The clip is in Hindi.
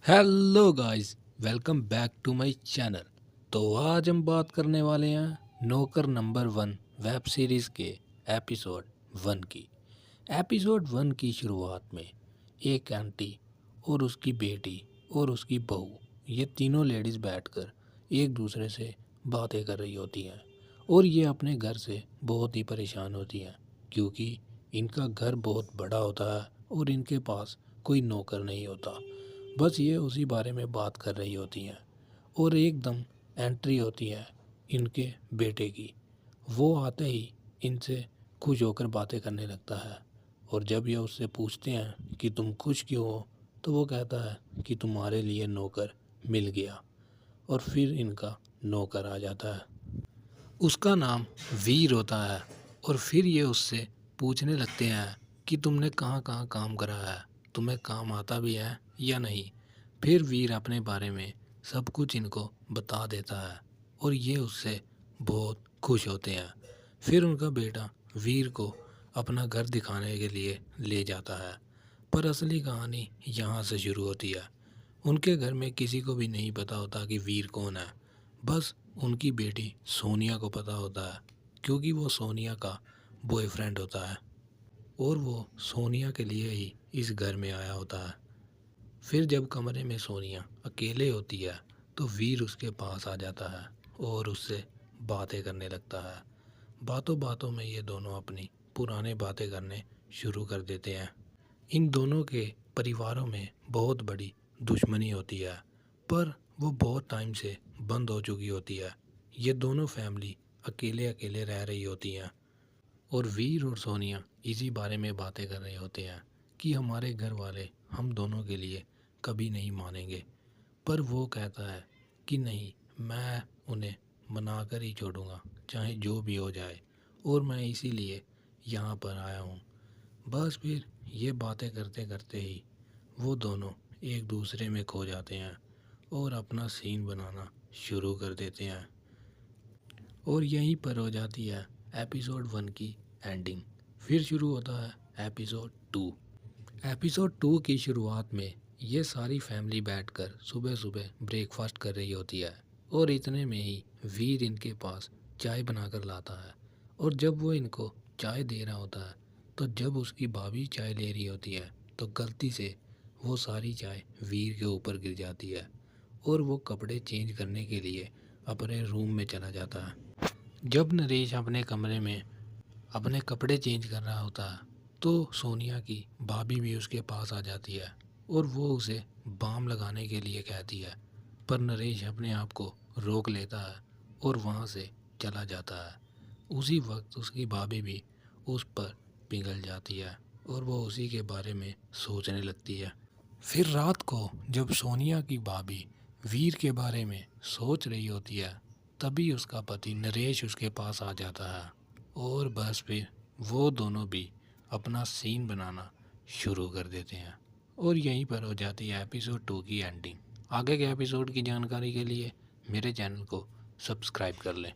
Hello guys, welcome back to my channel. तो आज हम बात करने वाले हैं नौकर नंबर 1 वेब सीरीज़ के एपिसोड 1 की। एपिसोड 1 की शुरुआत में एक आंटी और उसकी बेटी और उसकी बहू, ये तीनों लेडीज़ बैठकर एक दूसरे से बातें कर रही होती हैं और ये अपने घर से बहुत ही परेशान होती हैं क्योंकि इनका घर बहुत बड़ा होता है और इनके पास कोई नौकर नहीं होता। बस ये उसी बारे में बात कर रही होती हैं और एकदम एंट्री होती है इनके बेटे की। वो आते ही इनसे खुश होकर बातें करने लगता है और जब ये उससे पूछते हैं कि तुम खुश क्यों हो, तो वो कहता है कि तुम्हारे लिए नौकर मिल गया। और फिर इनका नौकर आ जाता है, उसका नाम वीर होता है। और फिर ये उससे पूछने लगते हैं कि तुमने कहाँ कहाँ काम करा है, तुम्हें काम आता भी है या नहीं। फिर वीर अपने बारे में सब कुछ इनको बता देता है और ये उससे बहुत खुश होते हैं। फिर उनका बेटा वीर को अपना घर दिखाने के लिए ले जाता है। पर असली कहानी यहाँ से शुरू होती है। उनके घर में किसी को भी नहीं पता होता कि वीर कौन है। बस उनकी बेटी सोनिया को पता होता है क्योंकि वो सोनिया का बॉयफ्रेंड होता है और वो सोनिया के लिए ही इस घर में आया होता है। फिर जब कमरे में सोनिया अकेले होती है तो वीर उसके पास आ जाता है और उससे बातें करने लगता है। बातों बातों में ये दोनों अपनी पुरानी बातें करने शुरू कर देते हैं। इन दोनों के परिवारों में बहुत बड़ी दुश्मनी होती है, पर वो बहुत टाइम से बंद हो चुकी होती है। ये दोनों फैमिली अकेले अकेले रह रही होती हैं और वीर और सोनिया इसी बारे में बातें कर रहे होते हैं कि हमारे घर वाले हम दोनों के लिए कभी नहीं मानेंगे। पर वो कहता है कि नहीं, मैं उन्हें मना कर ही छोड़ूंगा, चाहे जो भी हो जाए, और मैं इसीलिए यहाँ पर आया हूँ। बस फिर ये बातें करते करते ही वो दोनों एक दूसरे में खो जाते हैं और अपना सीन बनाना शुरू कर देते हैं। और यहीं पर हो जाती है एपिसोड 1 की एंडिंग। फिर शुरू होता है एपिसोड 2। एपिसोड 2 की शुरुआत में ये सारी फैमिली बैठकर सुबह सुबह ब्रेकफास्ट कर रही होती है और इतने में ही वीर इनके पास चाय बनाकर लाता है। और जब वो इनको चाय दे रहा होता है तो जब उसकी भाभी चाय ले रही होती है तो गलती से वो सारी चाय वीर के ऊपर गिर जाती है और वो कपड़े चेंज करने के लिए अपने रूम में चला जाता है। जब नरेश अपने कमरे में अपने कपड़े चेंज कर रहा होता है तो सोनिया की भाभी भी उसके पास आ जाती है और वो उसे बाम लगाने के लिए कहती है। पर नरेश अपने आप को रोक लेता है और वहाँ से चला जाता है। उसी वक्त उसकी भाभी भी उस पर पिघल जाती है और वो उसी के बारे में सोचने लगती है। फिर रात को जब सोनिया की भाभी वीर के बारे में सोच रही होती है तभी उसका पति नरेश उसके पास आ जाता है और बस फिर वो दोनों भी अपना सीन बनाना शुरू कर देते हैं और यहीं पर हो जाती है एपिसोड 2 की एंडिंग। आगे के एपिसोड की जानकारी के लिए मेरे चैनल को सब्सक्राइब कर लें।